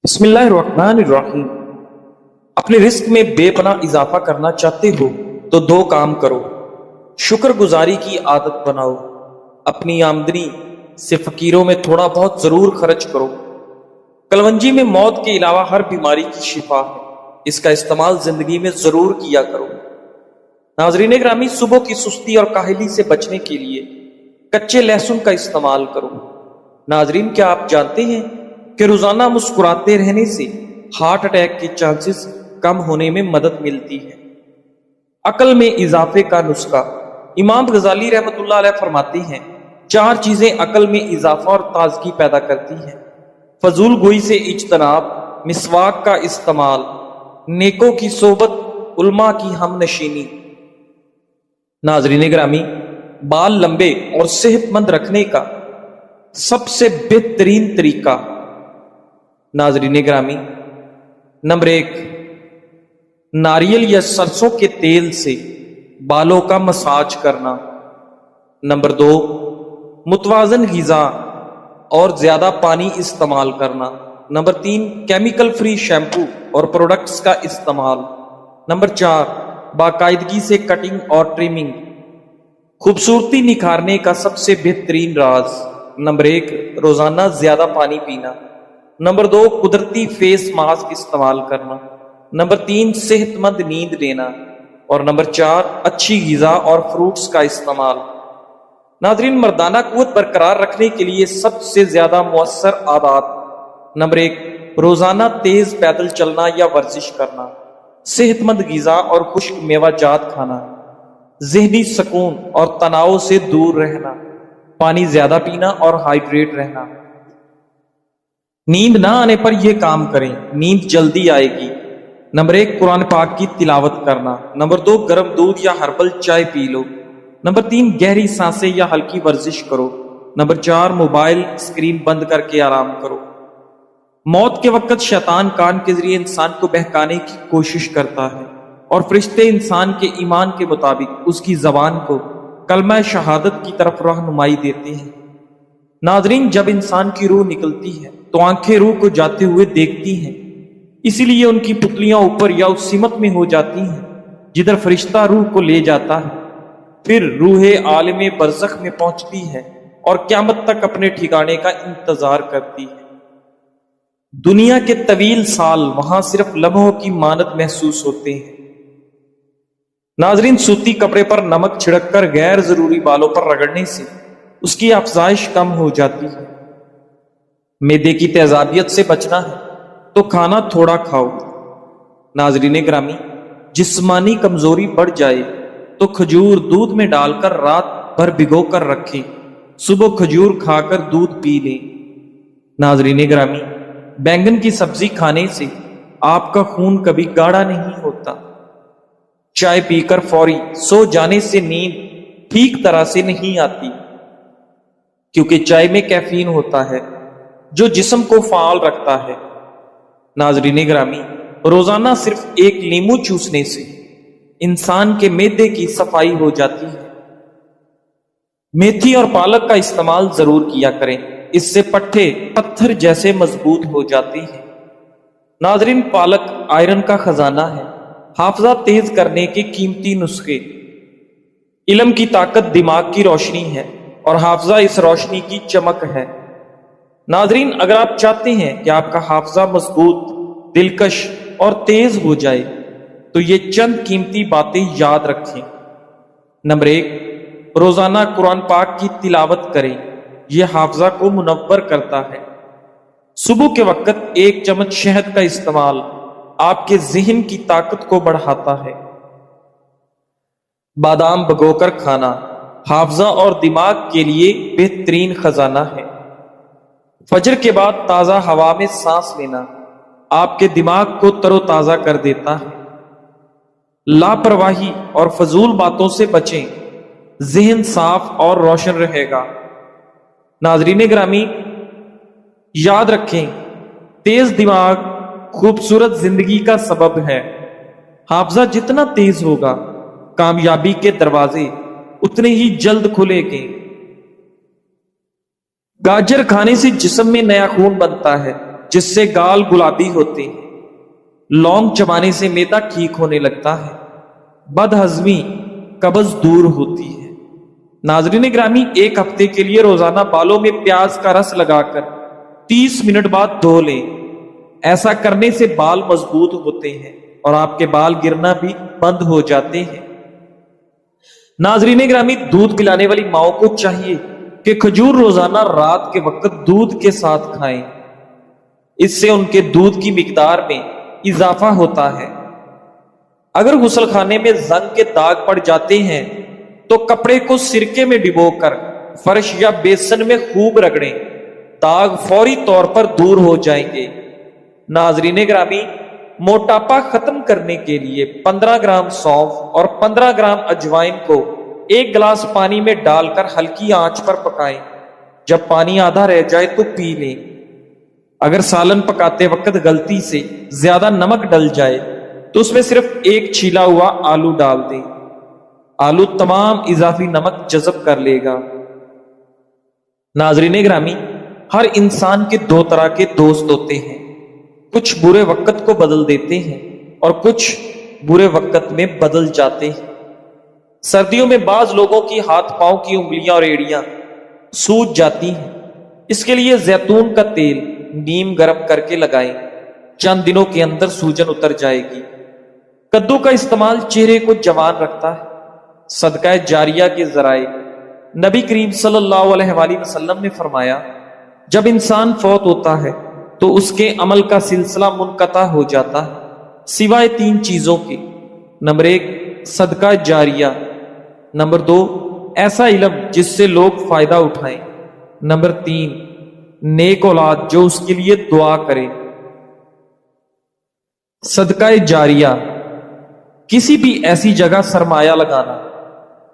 بسم اللہ الرحمن الرحیم۔ اپنے رزق میں بے پناہ اضافہ کرنا چاہتے ہو تو دو کام کرو۔ شکر گزاری کی عادت بناؤ، اپنی آمدنی سے فقیروں میں تھوڑا بہت ضرور خرچ کرو۔ کلونجی میں موت کے علاوہ ہر بیماری کی شفا ہے، اس کا استعمال زندگی میں ضرور کیا کرو۔ ناظرین گرامی، صبح کی سستی اور کاہلی سے بچنے کے لیے کچے لہسن کا استعمال کرو۔ ناظرین، کیا آپ جانتے ہیں کہ روزانہ مسکراتے رہنے سے ہارٹ اٹیک کے چانسز کم ہونے میں مدد ملتی ہے؟ عقل میں اضافے کا نسخہ۔ امام غزالی رحمۃ اللہ علیہ فرماتے ہیں، چار چیزیں عقل میں اضافہ اور تازگی پیدا کرتی ہیں: فضول گوئی سے اجتناب، مسواک کا استعمال، نیکوں کی صحبت، علماء کی ہم نشینی۔ ناظرین گرامی، بال لمبے اور صحت مند رکھنے کا سب سے بہترین طریقہ، ناظرین گرامی، نمبر 1، ناریل یا سرسوں کے تیل سے بالوں کا مساج کرنا۔ نمبر 2، متوازن غذا اور زیادہ پانی استعمال کرنا۔ نمبر 3، کیمیکل فری شیمپو اور پروڈکٹس کا استعمال۔ نمبر 4، باقاعدگی سے کٹنگ اور ٹریمنگ۔ خوبصورتی نکھارنے کا سب سے بہترین راز: نمبر 1، روزانہ زیادہ پانی پینا۔ نمبر 2، قدرتی فیس ماسک استعمال کرنا۔ نمبر 3، صحت مند نیند لینا۔ اور نمبر 4، اچھی غذا اور فروٹس کا استعمال۔ ناظرین، مردانہ قوت برقرار رکھنے کے لیے سب سے زیادہ مؤثر عادات: نمبر 1، روزانہ تیز پیدل چلنا یا ورزش کرنا، صحت مند غذا اور خشک میوہ جات کھانا، ذہنی سکون اور تناؤ سے دور رہنا، پانی زیادہ پینا اور ہائیڈریٹ رہنا۔ نیند نہ آنے پر یہ کام کریں، نیند جلدی آئے گی۔ نمبر 1، قرآن پاک کی تلاوت کرنا۔ نمبر 2، گرم دودھ یا ہربل چائے پی لو۔ نمبر 3، گہری سانسیں یا ہلکی ورزش کرو۔ نمبر 4، موبائل اسکرین بند کر کے آرام کرو۔ موت کے وقت شیطان کان کے ذریعے انسان کو بہکانے کی کوشش کرتا ہے، اور فرشتے انسان کے ایمان کے مطابق اس کی زبان کو کلمہ شہادت کی طرف رہنمائی دیتے ہیں۔ ناظرین، جب انسان کی روح نکلتی ہے تو آنکھیں روح کو جاتے ہوئے دیکھتی ہیں، اسی لیے ان کی پتلیاں اوپر یا اس سمت میں ہو جاتی ہیں جدھر فرشتہ روح کو لے جاتا ہے۔ پھر روح عالم برزخ میں پہنچتی ہے اور قیامت تک اپنے ٹھکانے کا انتظار کرتی ہے۔ دنیا کے طویل سال وہاں صرف لمحوں کی مانند محسوس ہوتے ہیں۔ ناظرین، سوتی کپڑے پر نمک چھڑک کر غیر ضروری بالوں پر رگڑنے سے اس کی افزائش کم ہو جاتی ہے۔ معدے کی تیزابیت سے بچنا ہے تو کھانا تھوڑا کھاؤ۔ ناظرین گرامی، جسمانی کمزوری بڑھ جائے تو کھجور دودھ میں ڈال کر رات بھر بھگو کر رکھیں، صبح کھجور کھا کر دودھ پی لیں۔ ناظرین گرامی، بینگن کی سبزی کھانے سے آپ کا خون کبھی گاڑھا نہیں ہوتا۔ چائے پی کر فوری سو جانے سے نیند ٹھیک طرح سے نہیں آتی، کیونکہ چائے میں کیفین ہوتا ہے جو جسم کو فعال رکھتا ہے۔ ناظرین گرامی، روزانہ صرف ایک لیمو چوسنے سے انسان کے معدے کی صفائی ہو جاتی ہے۔ میتھی اور پالک کا استعمال ضرور کیا کریں، اس سے پٹھے پتھر جیسے مضبوط ہو جاتے ہیں۔ ناظرین، پالک آئرن کا خزانہ ہے، حافظہ تیز کرنے کے قیمتی نسخے۔ علم کی طاقت دماغ کی روشنی ہے اور حافظہ اس روشنی کی چمک ہے۔ ناظرین، اگر آپ چاہتے ہیں کہ آپ کا حافظہ مضبوط، دلکش اور تیز ہو جائے تو یہ چند قیمتی باتیں یاد رکھیں۔ نمبر 1، روزانہ قرآن پاک کی تلاوت کریں، یہ حافظہ کو منور کرتا ہے۔ صبح کے وقت 1 چمچ شہد کا استعمال آپ کے ذہن کی طاقت کو بڑھاتا ہے۔ بادام بھگو کر کھانا حافظہ اور دماغ کے لیے بہترین خزانہ ہے۔ فجر کے بعد تازہ ہوا میں سانس لینا آپ کے دماغ کو تر و تازہ کر دیتا ہے۔ لاپرواہی اور فضول باتوں سے بچیں، ذہن صاف اور روشن رہے گا۔ ناظرین گرامی، یاد رکھیں، تیز دماغ خوبصورت زندگی کا سبب ہے۔ حافظہ جتنا تیز ہوگا، کامیابی کے دروازے اتنے ہی جلد کھلیں گے۔ گاجر کھانے سے جسم میں نیا خون بنتا ہے، جس سے گال گلابی ہوتے ہیں۔ لونگ چبانے سے میدا ٹھیک ہونے لگتا ہے۔ بد ہضمی قبض دور ہوتی ہے۔ ناظرین گرامی، ایک ہفتے کے لیے روزانہ بالوں میں پیاز کا رس لگا کر 30 منٹ بعد دھو لیں۔ ایسا کرنے سے بال مضبوط ہوتے ہیں اور آپ کے بال گرنا بھی بند ہو جاتے ہیں۔ ناظرین گرامی، دودھ پلانے والی ماؤں کو چاہیے کہ کھجور روزانہ رات کے وقت دودھ کے ساتھ کھائیں۔ اس سے ان کے دودھ کی مقدار میں اضافہ ہوتا ہے۔ اگر غسل خانے میں زنگ کے داغ پڑ جاتے ہیں تو کپڑے کو سرکے میں ڈبو کر فرش یا بیسن میں خوب رگڑیں، داغ فوری طور پر دور ہو جائیں گے۔ ناظرین گرامی، موٹاپا ختم کرنے کے لیے 15 گرام سونف اور 15 گرام اجوائن کو 1 گلاس پانی میں ڈال کر ہلکی آنچ پر پکائیں۔ جب پانی آدھا رہ جائے تو پی لیں۔ اگر سالن پکاتے وقت غلطی سے زیادہ نمک ڈل جائے تو اس میں صرف 1 چھیلا ہوا آلو ڈال دیں۔ آلو تمام اضافی نمک جذب کر لے گا۔ ناظرین گرامی، ہر انسان کے 2 طرح کے دوست ہوتے ہیں۔ کچھ برے وقت کو بدل دیتے ہیں اور کچھ برے وقت میں بدل جاتے ہیں۔ سردیوں میں بعض لوگوں کی ہاتھ پاؤں کی انگلیاں اور ایڑیاں سوج جاتی ہیں۔ اس کے لیے زیتون کا تیل نیم گرم کر کے لگائیں، چند دنوں کے اندر سوجن اتر جائے گی۔ کدو کا استعمال چہرے کو جوان رکھتا ہے۔ صدقہ جاریہ کے ذرائع، نبی کریم صلی اللہ علیہ وآلہ وسلم نے فرمایا، جب انسان فوت ہوتا ہے تو اس کے عمل کا سلسلہ منقطع ہو جاتا ہے سوائے 3 چیزوں کے۔ نمبر 1 صدقہ جاریہ، نمبر 2 ایسا علم جس سے لوگ فائدہ اٹھائیں، نمبر 3 نیک اولاد جو اس کے لیے دعا کرے۔ صدقہ جاریہ، کسی بھی ایسی جگہ سرمایہ لگانا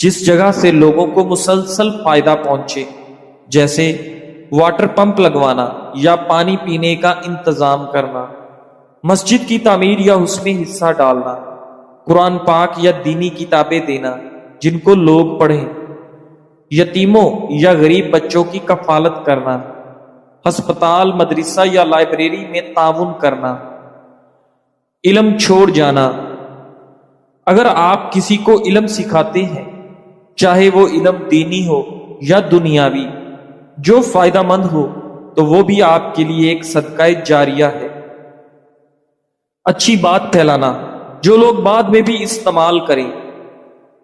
جس جگہ سے لوگوں کو مسلسل فائدہ پہنچے، جیسے واٹر پمپ لگوانا یا پانی پینے کا انتظام کرنا، مسجد کی تعمیر یا اس میں حصہ ڈالنا، قرآن پاک یا دینی کتابیں دینا جن کو لوگ پڑھیں، یتیموں یا غریب بچوں کی کفالت کرنا، ہسپتال، مدرسہ یا لائبریری میں تعاون کرنا، علم چھوڑ جانا۔ اگر آپ کسی کو علم سکھاتے ہیں، چاہے وہ علم دینی ہو یا دنیاوی، جو فائدہ مند ہو، تو وہ بھی آپ کے لیے ایک صدقہ جاریہ ہے۔ اچھی بات پھیلانا جو لوگ بعد میں بھی استعمال کریں۔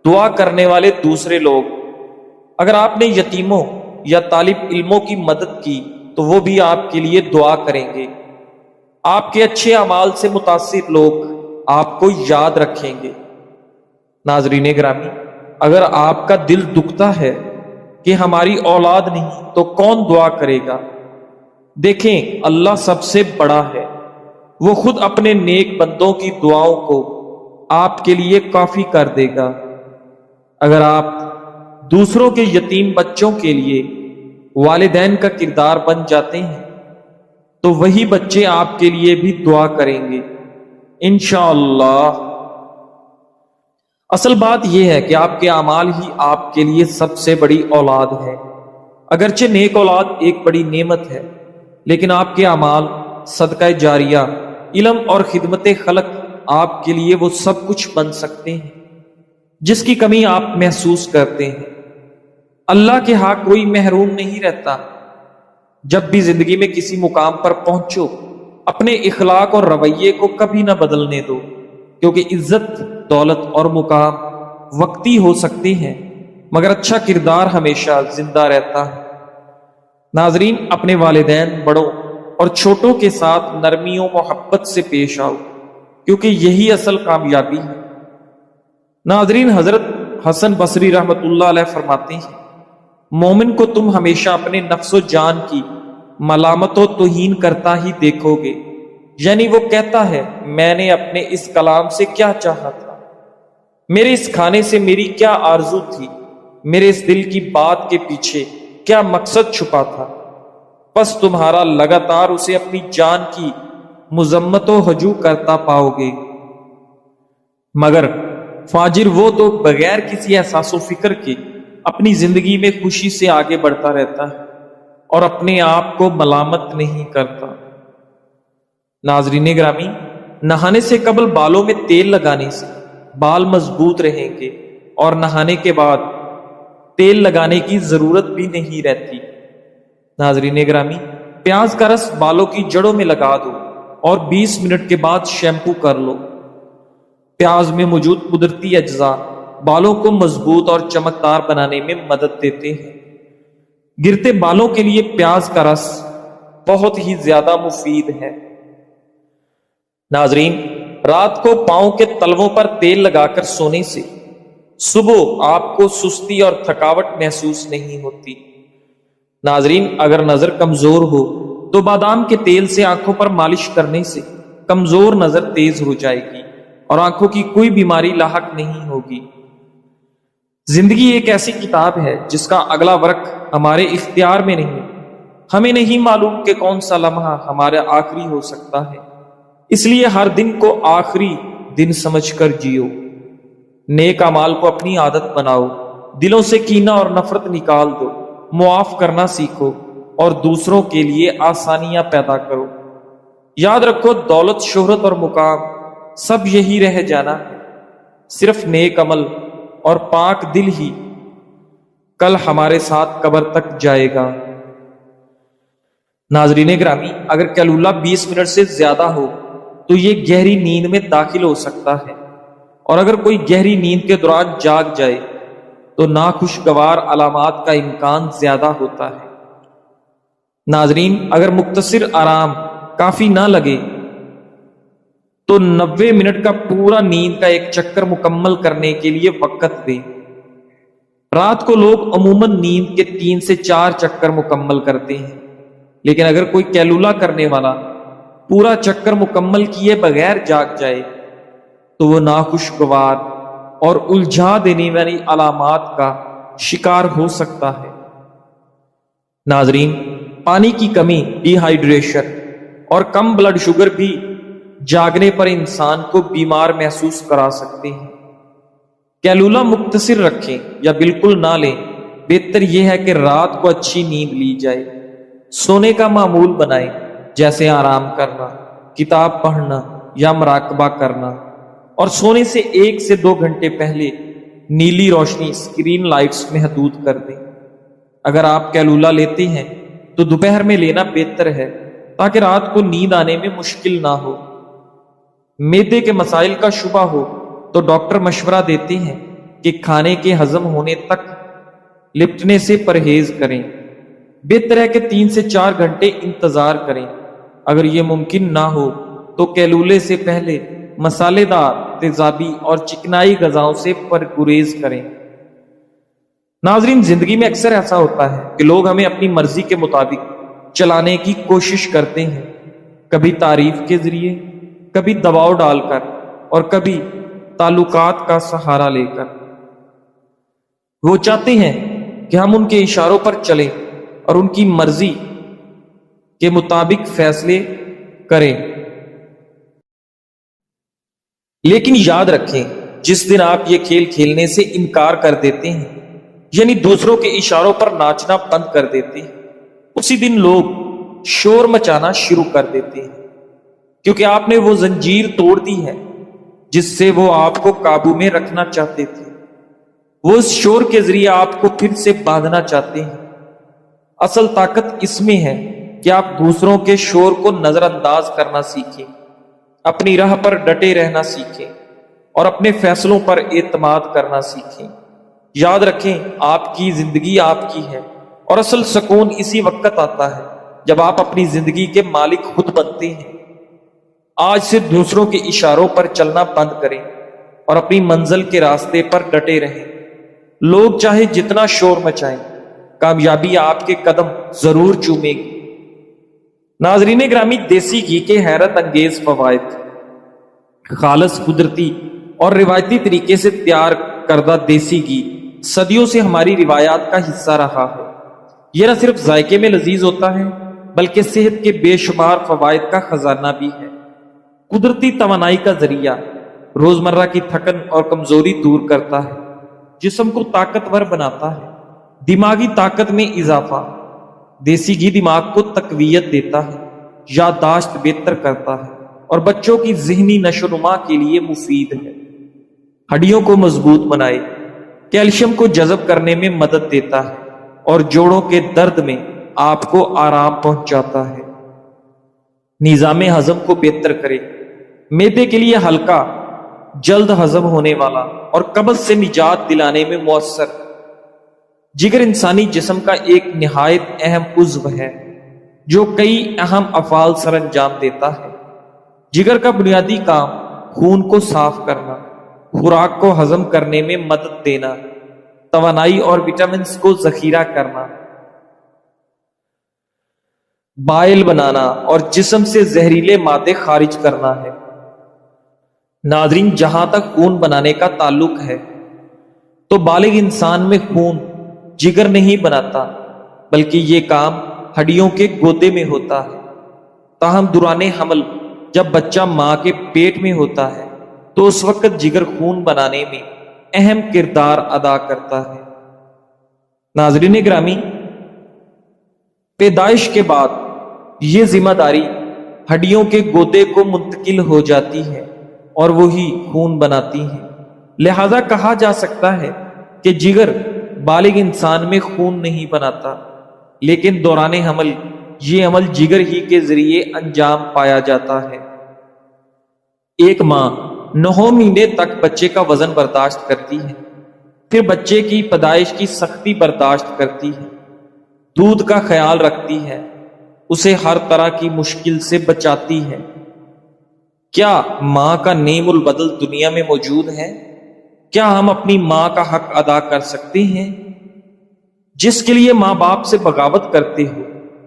دعا کرنے والے دوسرے لوگ، اگر آپ نے یتیموں یا طالب علموں کی مدد کی تو وہ بھی آپ کے لیے دعا کریں گے۔ آپ کے اچھے اعمال سے متاثر لوگ آپ کو یاد رکھیں گے۔ ناظرین گرامی، اگر آپ کا دل دکھتا ہے کہ ہماری اولاد نہیں تو کون دعا کرے گا؟ دیکھیں، اللہ سب سے بڑا ہے۔ وہ خود اپنے نیک بندوں کی دعاؤں کو آپ کے لیے کافی کر دے گا۔ اگر آپ دوسروں کے یتیم بچوں کے لیے والدین کا کردار بن جاتے ہیں تو وہی بچے آپ کے لیے بھی دعا کریں گے انشاءاللہ۔ اصل بات یہ ہے کہ آپ کے اعمال ہی آپ کے لیے سب سے بڑی اولاد ہے۔ اگرچہ نیک اولاد ایک بڑی نعمت ہے، لیکن آپ کے اعمال، صدقہ جاریہ، علم اور خدمت خلق آپ کے لیے وہ سب کچھ بن سکتے ہیں جس کی کمی آپ محسوس کرتے ہیں۔ اللہ کے ہاں کوئی محروم نہیں رہتا۔ جب بھی زندگی میں کسی مقام پر پہنچو، اپنے اخلاق اور رویے کو کبھی نہ بدلنے دو، کیونکہ عزت، دولت اور مقام وقتی ہو سکتے ہیں مگر اچھا کردار ہمیشہ زندہ رہتا ہے۔ ناظرین، اپنے والدین، بڑوں اور چھوٹوں کے ساتھ نرمی و محبت سے پیش آؤ، کیونکہ یہی اصل کامیابی ہے۔ ناظرین، حضرت حسن بصری رحمت اللہ علیہ فرماتے ہیں، مومن کو تم ہمیشہ اپنے نفس و جان کی ملامت و توہین کرتا ہی دیکھو گے، یعنی وہ کہتا ہے، میں نے اپنے اس کلام سے کیا چاہا تھا، میرے اس کھانے سے میری کیا آرزو تھی، میرے اس دل کی بات کے پیچھے کیا مقصد چھپا تھا۔ پس تمہارا لگاتار اسے اپنی جان کی مذمت و ہجو کرتا پاؤ گے۔ مگر فاجر وہ تو بغیر کسی احساس و فکر کے اپنی زندگی میں خوشی سے آگے بڑھتا رہتا ہے اور اپنے آپ کو ملامت نہیں کرتا۔ ناظرین گرامی، نہانے سے قبل بالوں میں تیل لگانے سے بال مضبوط رہیں گے اور نہانے کے بعد تیل لگانے کی ضرورت بھی نہیں رہتی۔ ناظرین گرامی، پیاز کا رس بالوں کی جڑوں میں لگا دو اور 20 منٹ کے بعد شیمپو کر لو۔ پیاز میں موجود قدرتی اجزاء بالوں کو مضبوط اور چمکدار بنانے میں مدد دیتے ہیں۔ گرتے بالوں کے لیے پیاز کا رس بہت ہی زیادہ مفید ہے۔ ناظرین، رات کو پاؤں کے تلووں پر تیل لگا کر سونے سے صبح آپ کو سستی اور تھکاوٹ محسوس نہیں ہوتی۔ ناظرین، اگر نظر کمزور ہو تو بادام کے تیل سے آنکھوں پر مالش کرنے سے کمزور نظر تیز ہو جائے گی اور آنکھوں کی کوئی بیماری لاحق نہیں ہوگی۔ زندگی ایک ایسی کتاب ہے جس کا اگلا ورق ہمارے اختیار میں نہیں۔ ہمیں نہیں معلوم کہ کون سا لمحہ ہمارا آخری ہو سکتا ہے، اس لیے ہر دن کو آخری دن سمجھ کر جیو۔ نیک اعمال کو اپنی عادت بناؤ، دلوں سے کینہ اور نفرت نکال دو، معاف کرنا سیکھو اور دوسروں کے لیے آسانیاں پیدا کرو۔ یاد رکھو، دولت، شہرت اور مقام سب یہی رہ جانا ہے، صرف نیک عمل اور پاک دل ہی کل ہمارے ساتھ قبر تک جائے گا۔ ناظرین گرامی، اگر کیلولہ 20 منٹ سے زیادہ ہو تو یہ گہری نیند میں داخل ہو سکتا ہے، اور اگر کوئی گہری نیند کے دوران جاگ جائے تو ناخوشگوار علامات کا امکان زیادہ ہوتا ہے۔ ناظرین، اگر مختصر آرام کافی نہ لگے تو 90 منٹ کا پورا نیند کا ایک چکر مکمل کرنے کے لیے وقت دیں۔ رات کو لوگ عموماً نیند کے 3 سے 4 چکر مکمل کرتے ہیں، لیکن اگر کوئی کیلولہ کرنے والا پورا چکر مکمل کیے بغیر جاگ جائے تو وہ ناخوشگوار اور الجھا دینے والی علامات کا شکار ہو سکتا ہے۔ ناظرین، پانی کی کمی، ڈی ہائیڈریشن اور کم بلڈ شوگر بھی جاگنے پر انسان کو بیمار محسوس کرا سکتے ہیں۔ کیلولہ مختصر رکھیں یا بالکل نہ لیں، بہتر یہ ہے کہ رات کو اچھی نیند لی جائے۔ سونے کا معمول بنائیں، جیسے آرام کرنا، کتاب پڑھنا یا مراقبہ کرنا، اور سونے سے 1 سے 2 گھنٹے پہلے نیلی روشنی، اسکرین لائٹس محدود کر دیں۔ اگر آپ کیلولہ لیتے ہیں تو دوپہر میں لینا بہتر ہے تاکہ رات کو نیند آنے میں مشکل نہ ہو۔ معدے کے مسائل کا شبہ ہو تو ڈاکٹر مشورہ دیتے ہیں کہ کھانے کے ہضم ہونے تک لپٹنے سے پرہیز کریں۔ بہتر ہے کہ 3 سے 4 گھنٹے انتظار کریں۔ اگر یہ ممکن نہ ہو تو کیلولے سے پہلے مسالے دار، تیزابی اور چکنائی غذاؤں سے پرہیز کریں۔ ناظرین، زندگی میں اکثر ایسا ہوتا ہے کہ لوگ ہمیں اپنی مرضی کے مطابق چلانے کی کوشش کرتے ہیں، کبھی تعریف کے ذریعے، کبھی دباؤ ڈال کر اور کبھی تعلقات کا سہارا لے کر۔ وہ چاہتے ہیں کہ ہم ان کے اشاروں پر چلیں اور ان کی مرضی کے مطابق فیصلے کریں۔ لیکن یاد رکھیں، جس دن آپ یہ کھیل کھیلنے سے انکار کر دیتے ہیں، یعنی دوسروں کے اشاروں پر ناچنا بند کر دیتے ہیں، اسی دن لوگ شور مچانا شروع کر دیتے ہیں، کیونکہ آپ نے وہ زنجیر توڑ دی ہے جس سے وہ آپ کو قابو میں رکھنا چاہتے تھے۔ وہ اس شور کے ذریعے آپ کو پھر سے باندھنا چاہتے ہیں۔ اصل طاقت اس میں ہے کہ آپ دوسروں کے شور کو نظر انداز کرنا سیکھیں، اپنی راہ پر ڈٹے رہنا سیکھیں اور اپنے فیصلوں پر اعتماد کرنا سیکھیں۔ یاد رکھیں، آپ کی زندگی آپ کی ہے، اور اصل سکون اسی وقت آتا ہے جب آپ اپنی زندگی کے مالک خود بنتے ہیں۔ آج سے دوسروں کے اشاروں پر چلنا بند کریں اور اپنی منزل کے راستے پر ڈٹے رہیں۔ لوگ چاہے جتنا شور مچائیں، کامیابی آپ کے قدم ضرور چومے گی۔ ناظرین گرامی، دیسی گھی کے حیرت انگیز فوائد۔ خالص، قدرتی اور روایتی طریقے سے تیار کردہ دیسی گھی صدیوں سے ہماری روایات کا حصہ رہا ہے۔ یہ نہ صرف ذائقے میں لذیذ ہوتا ہے بلکہ صحت کے بے شمار فوائد کا خزانہ بھی ہے۔ قدرتی توانائی کا ذریعہ، روزمرہ کی تھکن اور کمزوری دور کرتا ہے، جسم کو طاقتور بناتا ہے، دماغی طاقت میں اضافہ۔ دیسی گھی دماغ کو تقویت دیتا ہے یادداشت بہتر کرتا ہے اور بچوں کی ذہنی نشو و نما کے لیے مفید ہے۔ ہڈیوں کو مضبوط بنائے، کیلشیم کو جذب کرنے میں مدد دیتا ہے اور جوڑوں کے درد میں آپ کو آرام پہنچاتا ہے۔ نظام ہضم کو بہتر کرے، معدے کے لیے ہلکا، جلد ہضم ہونے والا اور قبض سے نجات دلانے میں مؤثر۔ جگر انسانی جسم کا ایک نہایت اہم عضو ہے جو کئی اہم افعال سر انجام دیتا ہے۔ جگر کا بنیادی کام خون کو صاف کرنا، خوراک کو ہضم کرنے میں مدد دینا، توانائی اور وٹامنز کو ذخیرہ کرنا، بائل بنانا اور جسم سے زہریلے مادے خارج کرنا ہے۔ ناظرین، جہاں تک خون بنانے کا تعلق ہے تو بالغ انسان میں خون جگر نہیں بناتا، بلکہ یہ کام ہڈیوں کے گودے میں ہوتا ہے۔ تاہم دوران حمل جب بچہ ماں کے پیٹ میں ہوتا ہے تو اس وقت جگر خون بنانے میں اہم کردار ادا کرتا ہے۔ ناظرین گرامی، پیدائش کے بعد یہ ذمہ داری ہڈیوں کے گودے کو منتقل ہو جاتی ہے اور وہی خون بناتی ہیں۔ لہذا کہا جا سکتا ہے کہ جگر بالغ انسان میں خون نہیں بناتا، لیکن دوران حمل یہ عمل جگر ہی کے ذریعے انجام پایا جاتا ہے۔ ایک ماں 9 مہینے تک بچے کا وزن برداشت کرتی ہے، پھر بچے کی پیدائش کی سختی برداشت کرتی ہے، دودھ کا خیال رکھتی ہے، اسے ہر طرح کی مشکل سے بچاتی ہے۔ کیا ماں کا نعیم البدل دنیا میں موجود ہے؟ کیا ہم اپنی ماں کا حق ادا کر سکتے ہیں؟ جس کے لیے ماں باپ سے بغاوت کرتے ہو،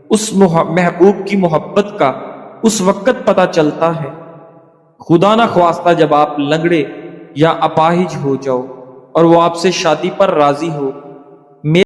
اس محبوب کی محبت کا اس وقت پتہ چلتا ہے خدا نہ خواستہ جب آپ لنگڑے یا اپاہج ہو جاؤ اور وہ آپ سے شادی پر راضی ہو